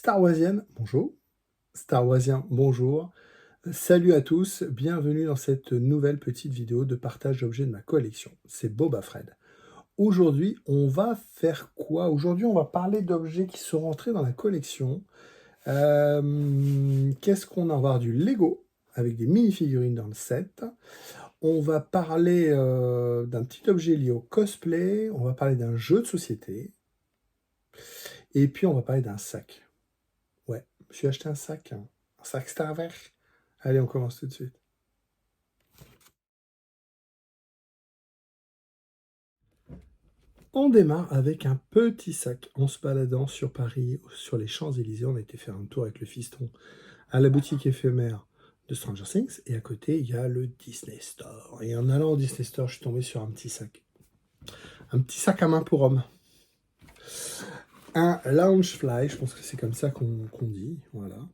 Star Warsienne, bonjour. Star Warsien, bonjour. Salut à tous, bienvenue dans cette nouvelle petite vidéo de partage d'objets de ma collection. C'est Boba Fred. Aujourd'hui, on va faire quoi? Aujourd'hui, on va parler d'objets qui sont rentrés dans la collection. Qu'est-ce qu'on a? On va avoir du Lego avec des mini-figurines dans le set. On va parler d'un petit objet lié au cosplay. On va parler d'un jeu de société. Et puis, on va parler d'un sac. Ouais, je me suis acheté un sac, hein. Un sac Star Wars. Allez, on commence tout de suite. On démarre avec un petit sac en se baladant sur Paris, sur les Champs-Élysées. On a été faire un tour avec le fiston à la boutique éphémère de Stranger Things. Et à côté, il y a le Disney Store. Et en allant au Disney Store, je suis tombé sur un petit sac. Un petit sac à main pour homme. Un Loungefly, je pense que c'est comme ça qu'on dit. Voilà.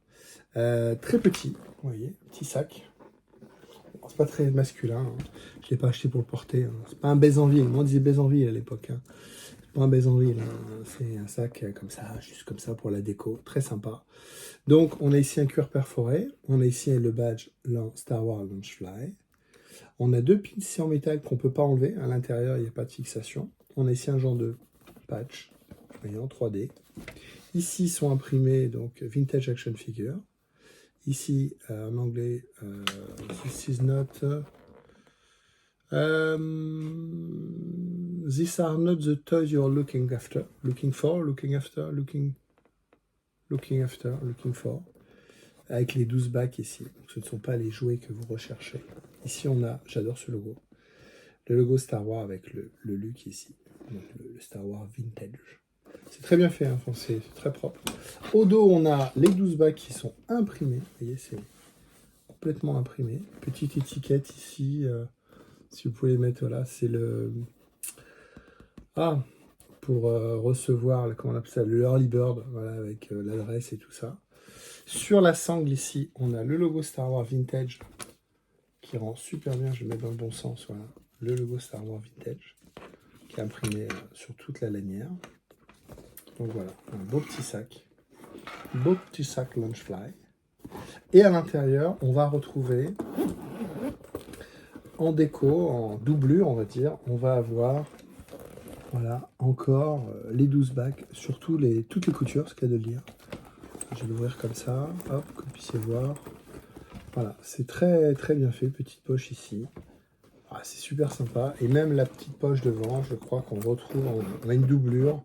Très petit, vous voyez, petit sac. Bon, c'est pas très masculin, hein. Je l'ai pas acheté pour le porter, hein. C'est pas un Baisanville. Moi, on disait Baisanville à l'époque, hein. C'est pas un Baisanville, hein. C'est un sac comme ça, juste comme ça pour la déco. Très sympa. Donc, on a ici un cuir perforé. On a ici le badge Star Wars Launchfly. On a deux pins ici en métal qu'on peut pas enlever. À l'intérieur, il n'y a pas de fixation. On a ici un genre de patch, vous voyez, en 3D. Ici sont imprimés donc Vintage Action Figure. Ici, en anglais, this is not... these are not the toys you're looking after. Looking for, looking after, looking for. Avec les 12 bacs ici. Donc, ce ne sont pas les jouets que vous recherchez. Ici, on a, j'adore ce logo, le logo Star Wars avec le Luke ici. Donc, le Star Wars Vintage. C'est très bien fait, hein, c'est très propre. Au dos, on a les 12 bacs qui sont imprimés. Vous voyez, c'est complètement imprimé. Petite étiquette ici, si vous pouvez mettre, voilà, c'est le... Ah, pour recevoir, comment on appelle ça, le early bird, voilà, avec l'adresse et tout ça. Sur la sangle ici, on a le logo Star Wars Vintage, qui rend super bien, je vais le mettre dans le bon sens, voilà. Le logo Star Wars Vintage, qui est imprimé sur toute la lanière. Donc voilà, un beau petit sac Launchfly. Et à l'intérieur, on va retrouver, en déco, en doublure, on va dire, on va avoir, voilà, encore les 12 bacs sur toutes les coutures, ce qu'il y a de le dire. Je vais l'ouvrir comme ça, hop, que vous puissiez voir. Voilà, c'est très très bien fait, petite poche ici. Ah, c'est super sympa. Et même la petite poche devant, je crois qu'on retrouve, on a une doublure.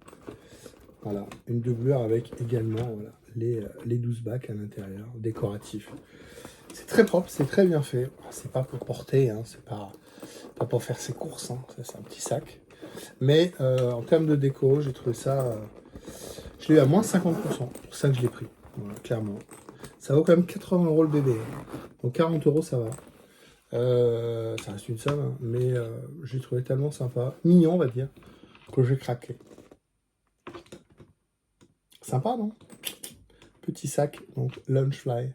Voilà, une doublure avec également voilà, les 12 bacs à l'intérieur, décoratifs. C'est très propre, c'est très bien fait. C'est pas pour porter, hein, c'est pas pour faire ses courses, hein. C'est un petit sac. Mais en termes de déco, j'ai trouvé ça... je l'ai eu à moins 50%, c'est pour ça que je l'ai pris, voilà, clairement. Ça vaut quand même 80 € le bébé, hein. Donc 40 € ça va. Ça reste une somme, hein, mais j'ai trouvé tellement sympa, mignon on va dire, que j'ai craqué. Sympa, non? Petit sac, donc Launchfly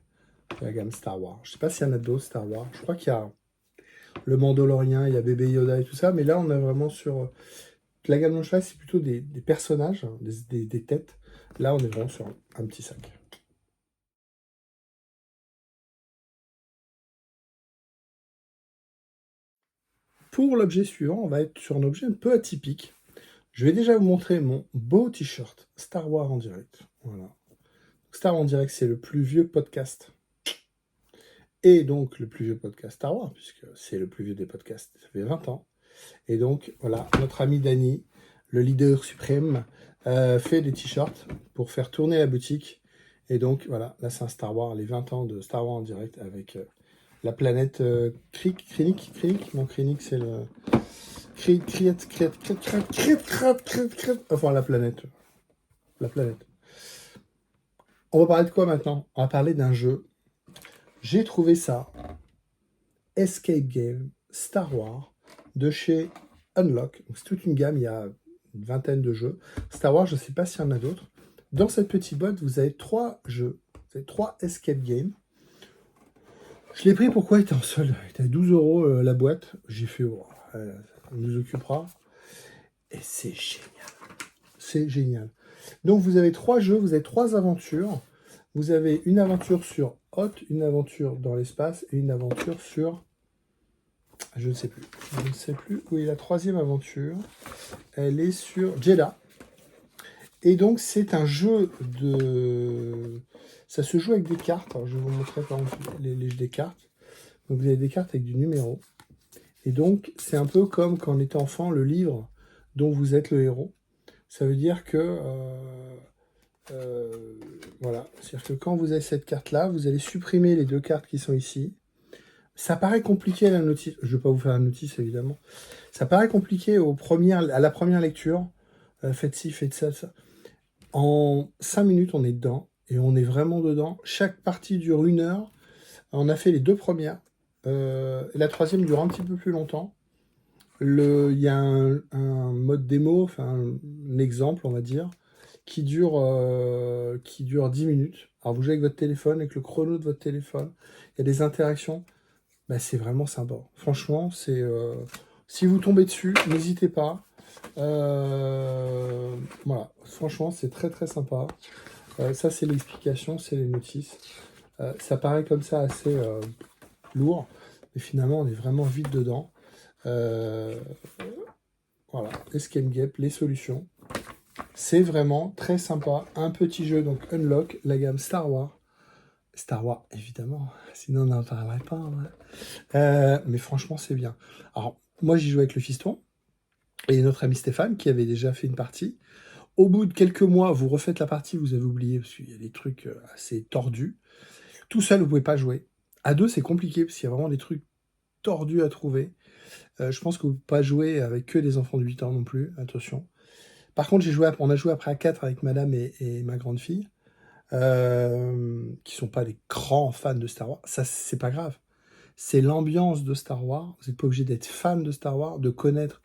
de la gamme Star Wars. Je sais pas s'il y en a d'autres Star Wars. Je crois qu'il y a le Mandalorien, il y a Bébé Yoda et tout ça, mais là on est vraiment sur... la gamme Launchfly, c'est plutôt des personnages, hein, des têtes. Là on est vraiment sur un petit sac. Pour l'objet suivant, on va être sur un objet un peu atypique. Je vais déjà vous montrer mon beau t-shirt Star Wars en direct. Voilà. Star Wars en direct, c'est le plus vieux podcast. Et donc, le plus vieux podcast Star Wars, puisque c'est le plus vieux des podcasts. Ça fait 20 ans. Et donc, voilà, notre ami Danny, le leader suprême, fait des t-shirts pour faire tourner la boutique. Et donc, voilà, là, c'est un Star Wars, les 20 ans de Star Wars en direct avec la planète Krennic. Non, Krennic, c'est le... Enfin, la planète. La planète. On va parler de quoi maintenant? On va parler d'un jeu. J'ai trouvé ça. Escape Game Star Wars de chez Unlock. C'est toute une gamme, il y a une vingtaine de jeux. Star Wars, je ne sais pas s'il y en a d'autres. Dans cette petite boîte, vous avez 3 jeux. Vous avez 3 Escape Games. Je l'ai pris, pourquoi il était en solde? Il était à 12 € la boîte. J'ai fait, oh, on nous occupera. Et c'est génial. C'est génial. Donc vous avez 3 jeux, vous avez 3 aventures. Vous avez une aventure sur Hoth, une aventure dans l'espace et une aventure sur... Je ne sais plus. Je ne sais plus où est la 3e aventure. Elle est sur Jeddah. Et donc c'est un jeu de... Ça se joue avec des cartes. Alors, je vais vous montrer par exemple des cartes. Donc vous avez des cartes avec du numéro. Et donc c'est un peu comme quand on était enfant, le livre dont vous êtes le héros. Ça veut dire que... voilà, c'est-à-dire que quand vous avez cette carte-là, vous allez supprimer les 2 cartes qui sont ici. Ça paraît compliqué la notice, je ne vais pas vous faire la notice évidemment. Ça paraît compliqué à la première lecture. Faites ci, faites ça, ça. En 5 minutes, on est dedans et on est vraiment dedans. Chaque partie dure 1 heure. On a fait les 2 premières. La 3e dure un petit peu plus longtemps. Il y a un mode démo, enfin un exemple, on va dire, qui dure 10 minutes. Alors vous jouez avec votre téléphone, avec le chrono de votre téléphone. Il y a des interactions. Bah, c'est vraiment sympa. Franchement, si vous tombez dessus, n'hésitez pas. Voilà, franchement, c'est très très sympa. Ça, c'est l'explication, c'est les notices. Ça paraît comme ça assez lourd, mais finalement, on est vraiment vite dedans. Voilà, Escape Game, les solutions. C'est vraiment très sympa. Un petit jeu, donc Unlock, la gamme Star Wars. Star Wars, évidemment, sinon on n'en parlerait pas. Ouais. Mais franchement, c'est bien. Alors, moi, j'y joue avec le fiston et notre ami Stéphane qui avait déjà fait une partie. Au bout de quelques mois, vous refaites la partie, vous avez oublié parce qu'il y a des trucs assez tordus. Tout seul, vous ne pouvez pas jouer. À 2, c'est compliqué parce qu'il y a vraiment des trucs tordus à trouver. Je pense que vous ne pouvez pas jouer avec que des enfants de 8 ans non plus, attention. Par contre, on a joué après à 4 avec madame et ma grande fille, qui sont pas des grands fans de Star Wars. Ça, c'est pas grave. C'est l'ambiance de Star Wars. Vous n'êtes pas obligé d'être fan de Star Wars, de connaître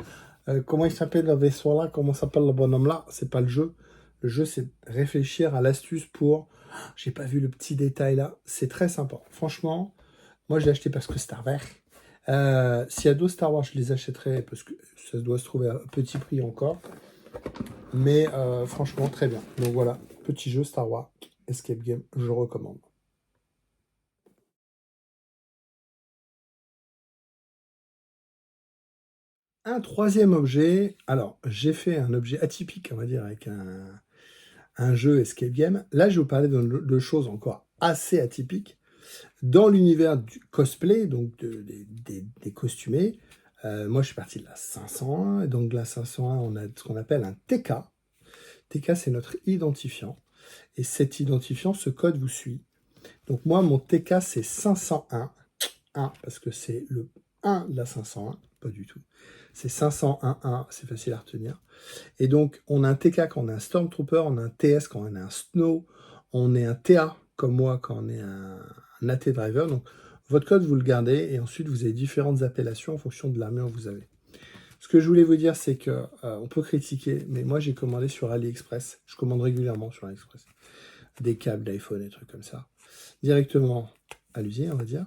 comment il s'appelle le vaisseau là, comment s'appelle le bonhomme là. C'est pas le jeu. Le jeu, c'est réfléchir à l'astuce pour... J'ai pas vu le petit détail là. C'est très sympa. Franchement, moi, je l'ai acheté parce que Star Wars. S'il y a d'autres Star Wars, je les achèterai parce que ça doit se trouver à petit prix encore. Mais franchement, très bien. Donc voilà, petit jeu Star Wars, Escape Game, je recommande. Un 3e objet, alors j'ai fait un objet atypique, on va dire, avec un jeu Escape Game. Là, je vais vous parler de choses encore assez atypiques. Dans l'univers du cosplay, donc des costumés, moi je suis parti de la 501, et donc de la 501, on a ce qu'on appelle un TK. TK, c'est notre identifiant. Et cet identifiant, ce code vous suit. Donc moi, mon TK, c'est 501. 1, parce que c'est le 1 de la 501. Pas du tout. C'est 501, c'est facile à retenir. Et donc, on a un TK quand on est un Stormtrooper, on a un TS quand on est un Snow, on est un TA, comme moi, quand on est un AT Driver. Donc, votre code, vous le gardez, et ensuite, vous avez différentes appellations en fonction de l'armure que vous avez. Ce que je voulais vous dire, c'est que on peut critiquer, mais moi, j'ai commandé sur AliExpress. Je commande régulièrement sur AliExpress. Des câbles d'iPhone, des trucs comme ça. Directement à l'usine, on va dire.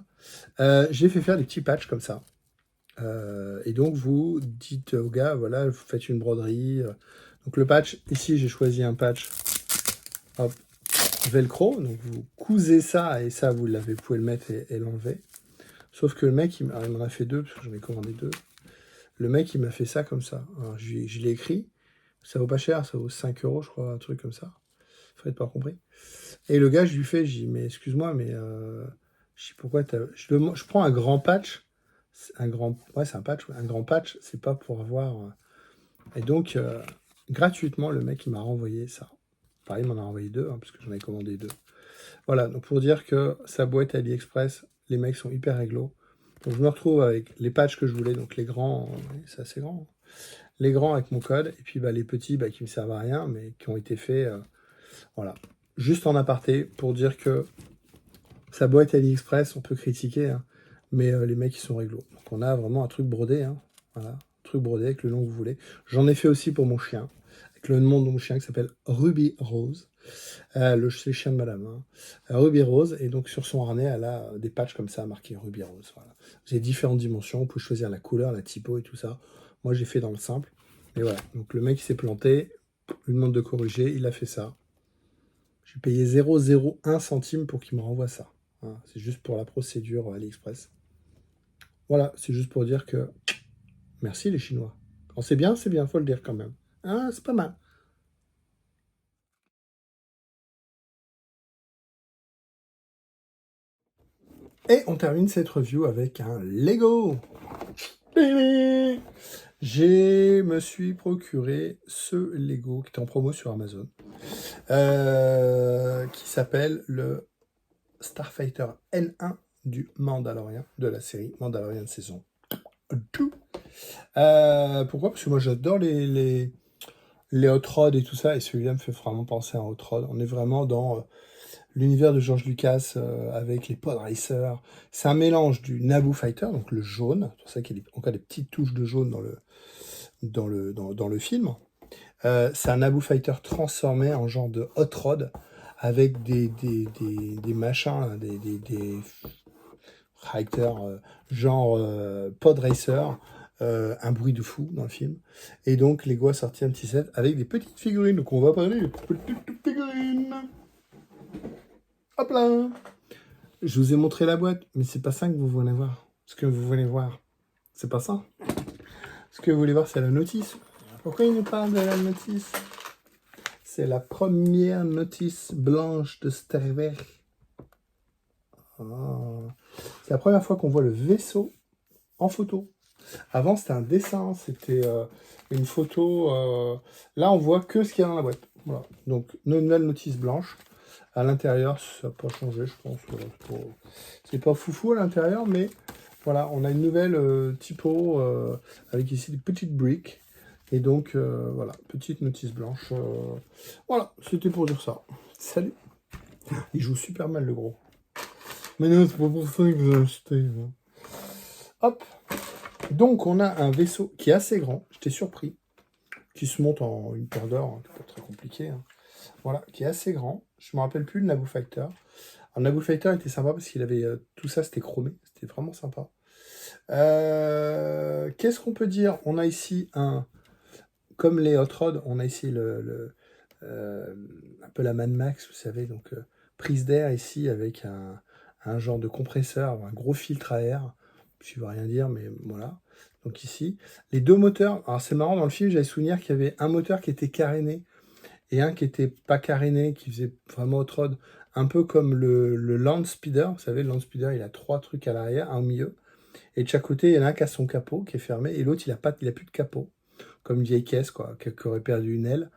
J'ai fait faire des petits patchs comme ça. Et donc, vous dites au gars, voilà, vous faites une broderie. Donc, le patch, ici, j'ai choisi un patch hop, velcro. Donc, vous cousez ça et ça, vous pouvez le mettre et l'enlever. Sauf que le mec, il m'en a fait 2, parce que j'en ai commandé 2. Le mec, il m'a fait ça comme ça. Alors, je l'ai écrit. Ça vaut pas cher, ça vaut 5 euros, je crois, un truc comme ça. Fred pas compris. Et le gars, je lui fais, je dis, mais excuse-moi, mais je dis, pourquoi je prends un grand patch. Ouais, c'est un patch. Un grand patch, c'est pas pour avoir. Et donc, gratuitement, le mec, il m'a renvoyé ça. Pareil, il m'en a renvoyé 2, parce que j'en ai commandé 2. Voilà, donc pour dire que sa boîte AliExpress, les mecs sont hyper réglo. Donc, je me retrouve avec les patchs que je voulais, donc les grands, c'est assez grand. Les grands avec mon code, et puis les petits qui me servent à rien, mais qui ont été faits. Voilà. Juste en aparté, pour dire que sa boîte AliExpress, on peut critiquer, hein, mais les mecs, ils sont réglo. Donc on a vraiment un truc brodé, hein, voilà, un truc brodé avec le nom que vous voulez. J'en ai fait aussi pour mon chien, avec le nom de mon chien qui s'appelle Ruby Rose. C'est le chien de madame. Hein. Ruby Rose, et donc sur son harnais, elle a des patchs comme ça, marqués Ruby Rose. Voilà. Vous avez différentes dimensions, vous pouvez choisir la couleur, la typo et tout ça. Moi, j'ai fait dans le simple. Et voilà, donc le mec, il s'est planté. Je lui demande de corriger, il a fait ça. J'ai payé 0,01 centime pour qu'il me renvoie ça. Hein, c'est juste pour la procédure AliExpress. Voilà, c'est juste pour dire que merci les Chinois. Quand c'est bien, faut le dire quand même. Ah, c'est pas mal. Et on termine cette review avec un Lego. Je me suis procuré ce Lego qui est en promo sur Amazon, qui s'appelle le Starfighter N1 du Mandalorian, de la série Mandalorian saison 2. Pourquoi? Parce que moi j'adore les Hot Rod et tout ça, et celui-là me fait vraiment penser à un Hot Rod. On est vraiment dans l'univers de George Lucas avec les pod racers. C'est un mélange du Naboo Fighter, donc le jaune, c'est pour ça qu'il y a encore des petites touches de jaune dans le film. C'est un Naboo Fighter transformé en genre de hot rod avec des machins, des fighters genre pod racer, un bruit de fou dans le film. Et donc Lego a sorti un petit set avec des petites figurines. Donc on va parler des petites figurines. Hop là! Je vous ai montré la boîte, mais c'est pas ça que vous voulez voir. Ce que vous voulez voir, c'est pas ça. Ce que vous voulez voir, c'est la notice. Pourquoi il nous parle de la notice? C'est la première notice blanche de Star Wars. Ah. C'est la première fois qu'on voit le vaisseau en photo. Avant, c'était un dessin, c'était une photo. Là, on voit que ce qu'il y a dans la boîte. Voilà. Donc, une nouvelle notice blanche. À l'intérieur, ça n'a pas changé, je pense. C'est pas foufou à l'intérieur, mais voilà, on a une nouvelle typo avec ici des petites briques. Et donc, voilà, petite notice blanche. Voilà, c'était pour dire ça. Salut. Il joue super mal, le gros. Mais non, c'est pas pour ça que vous avez acheté. Hein. Hop. Donc, on a un vaisseau qui est assez grand. J'étais surpris. Qui se monte en une paire d'heures. Hein, c'est pas très compliqué. Hein. Voilà, qui est assez grand. Je me rappelle plus le Naboo Fighter. Alors, Naboo Fighter était sympa parce qu'il avait tout ça, c'était chromé. C'était vraiment sympa. Qu'est-ce qu'on peut dire? On a ici comme les Hot Rod, on a ici un peu la Mad Max, vous savez, donc prise d'air ici avec un genre de compresseur, un gros filtre à air. Je ne veux rien dire, mais voilà. Donc ici, les deux moteurs. Alors c'est marrant, dans le film, j'avais souvenir qu'il y avait un moteur qui était caréné et un qui était pas caréné, qui faisait vraiment hot rod, un peu comme le Land Speeder. Vous savez, le Land Speeder, il a 3 trucs à l'arrière, un au milieu. Et de chaque côté, il y en a un qui a son capot qui est fermé, et l'autre, il a plus de capot. Comme une vieille caisse, quoi, qui aurait perdu une aile.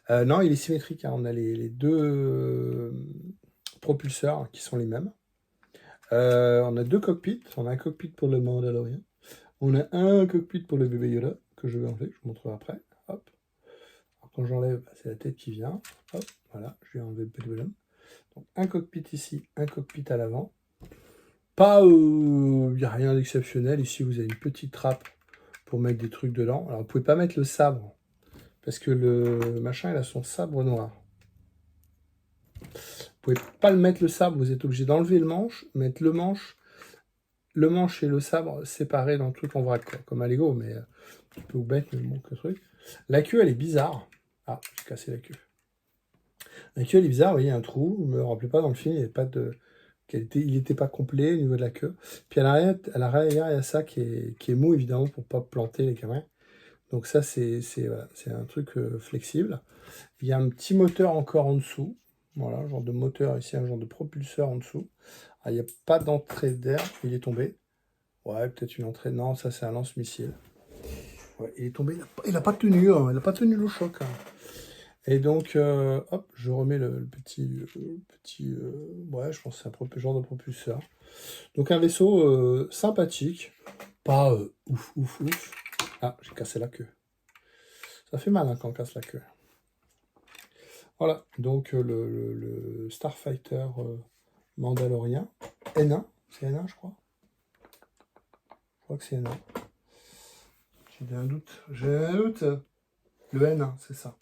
Non, il est symétrique. Hein. On a les deux propulseurs qui sont les mêmes. On a 2 cockpits. On a un cockpit pour le Mandalorian. On a un cockpit pour le bébé Yoda, que je vais enlever, je vous montrerai après. Hop. Alors, quand j'enlève, c'est la tête qui vient. Hop, voilà, je vais enlever le petit bonhomme. Donc, un cockpit ici, un cockpit à l'avant. Pas, il n'y a rien d'exceptionnel. Ici, vous avez une petite trappe pour mettre des trucs dedans. Alors, vous ne pouvez pas mettre le sabre, parce que le machin, il a son sabre noir. Vous pouvez pas le mettre le sabre, vous êtes obligé d'enlever le manche, mettre le manche et le sabre séparés dans le truc en vrac, quoi, comme à Lego, mais tu peux vous mettre le truc. La queue, elle est bizarre. Ah, j'ai cassé la queue. La queue, elle est bizarre, vous voyez, il y a un trou, je ne me rappelais pas dans le film, il n'était pas complet au niveau de la queue. Puis à l'arrière, il y a ça qui est mou, évidemment, pour ne pas planter les caméras. Donc ça, c'est un truc flexible. Il y a un petit moteur encore en dessous. Voilà, un genre de moteur ici, un genre de propulseur en dessous. Ah, il n'y a pas d'entrée d'air, il est tombé. Ouais, peut-être une entrée. Non, ça c'est un lance-missile. Ouais, il est tombé, il n'a pas tenu, hein, il n'a pas tenu le choc. Hein. Et donc, hop, je remets le petit ouais, je pense que c'est un genre de propulseur. Donc un vaisseau sympathique, pas ouf. Ah, j'ai cassé la queue. Ça fait mal hein, quand on casse la queue. Voilà, donc le Starfighter Mandalorian, N1, c'est N1 je crois. Je crois que c'est N1. J'ai un doute. Le N1, c'est ça.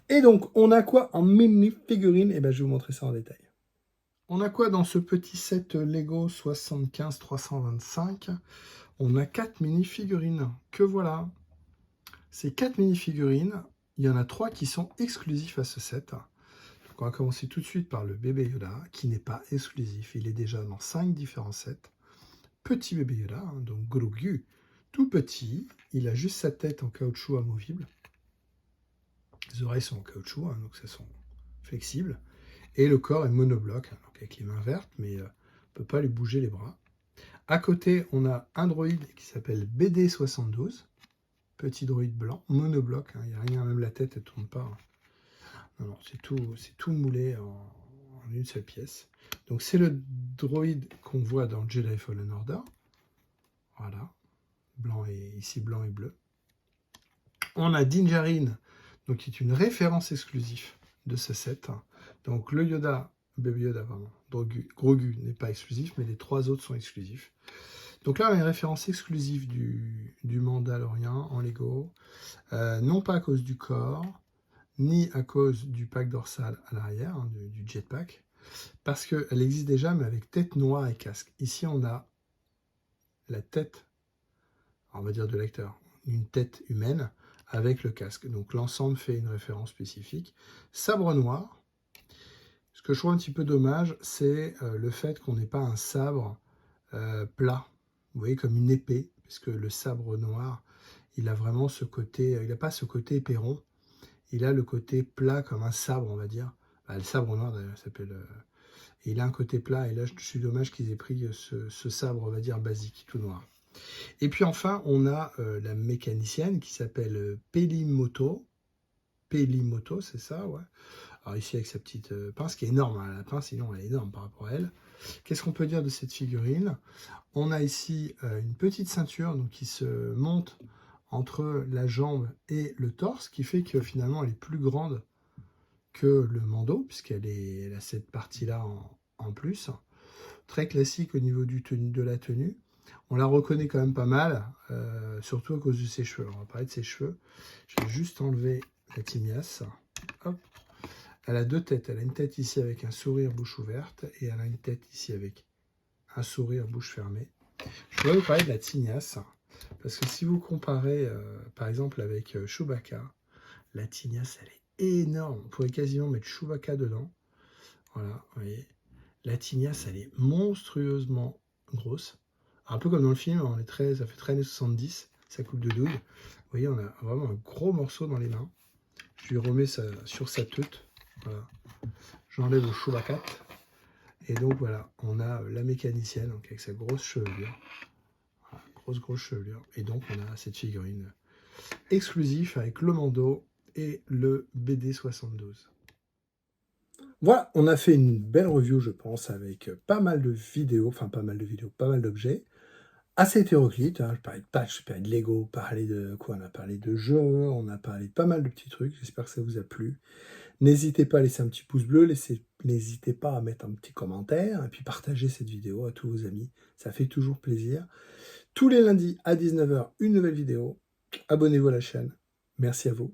Et donc, on a quoi en mini-figurine? Eh bien, je vais vous montrer ça en détail. On a quoi dans ce petit set Lego 75 325? On a 4 mini-figurines. Que voilà. Ces 4 mini-figurines, il y en a 3 qui sont exclusifs à ce set. Donc on va commencer tout de suite par le bébé Yoda, qui n'est pas exclusif. Il est déjà dans 5 différents sets. Petit bébé Yoda, hein, donc Grogu, tout petit. Il a juste sa tête en caoutchouc amovible. Les oreilles sont en caoutchouc, hein, donc ça sont flexibles. Et le corps est monobloc, hein, donc avec les mains vertes, mais on ne peut pas lui bouger les bras. À côté, on a un droïde qui s'appelle BD72. Petit droïde blanc, monobloc, il n'y a rien, même la tête, elle ne tourne pas. Non, non, c'est tout moulé en une seule pièce. Donc c'est le droïde qu'on voit dans Jedi Fallen Order. Voilà, blanc et ici blanc et bleu. On a Din Djarin, donc qui est une référence exclusive de ce set. Donc le Yoda, Baby Yoda, pardon, Grogu n'est pas exclusif, mais les 3 autres sont exclusifs. Donc là, on a une référence exclusive du Mandalorian en Lego, non pas à cause du corps, ni à cause du pack dorsal à l'arrière, hein, du jetpack, parce qu'elle existe déjà, mais avec tête noire et casque. Ici, on a la tête, on va dire de l'acteur, une tête humaine avec le casque. Donc l'ensemble fait une référence spécifique. Sabre noir. Ce que je trouve un petit peu dommage, c'est le fait qu'on n'ait pas un sabre plat, vous voyez, comme une épée, puisque le sabre noir, il a vraiment ce côté, il n'a pas ce côté éperon, il a le côté plat comme un sabre, on va dire. Bah, le sabre noir, d'ailleurs, s'appelle... et il a un côté plat, et là, je suis dommage qu'ils aient pris ce sabre, on va dire, basique, tout noir. Et puis enfin, on a la mécanicienne qui s'appelle Pelimoto. Pelimoto, c'est ça, ouais. Alors ici, avec sa petite pince, qui est énorme, hein, la pince, sinon, elle est énorme par rapport à elle. Qu'est-ce qu'on peut dire de cette figurine? On a ici une petite ceinture donc, qui se monte entre la jambe et le torse, qui fait que finalement, elle est plus grande que le Mando, puisqu'elle a cette partie-là en plus. Très classique au niveau de la tenue. On la reconnaît quand même pas mal, surtout à cause de ses cheveux. Alors, on va parler de ses cheveux. Je vais juste enlever la tignasse. Hop. Elle a 2 têtes. Elle a une tête ici avec un sourire bouche ouverte et elle a une tête ici avec un sourire bouche fermée. Je voudrais vous parler de la tignasse parce que si vous comparez par exemple avec Chewbacca, la tignasse elle est énorme. On pourrait quasiment mettre Chewbacca dedans. Voilà, vous voyez. La tignasse elle est monstrueusement grosse. Un peu comme dans le film, ça fait très années 70, ça coupe de douille. Vous voyez, on a vraiment un gros morceau dans les mains. Je lui remets ça sur sa tête. Voilà. J'enlève le Chewbacca. Et donc voilà, on a la mécanicienne donc avec sa grosse chevelure. Voilà, grosse chevelure. Et donc on a cette figurine exclusive avec le Mando et le BD72. Voilà, on a fait une belle review, je pense, avec pas mal de vidéos, pas mal d'objets. Assez hétéroclite, hein. Je parlais de patch, je parlais de Lego, parler de quoi? On a parlé de jeux, on a parlé de pas mal de petits trucs. J'espère que ça vous a plu. N'hésitez pas à laisser un petit pouce bleu, n'hésitez pas à mettre un petit commentaire et puis partager cette vidéo à tous vos amis. Ça fait toujours plaisir. Tous les lundis à 19 h, une nouvelle vidéo. Abonnez-vous à la chaîne. Merci à vous.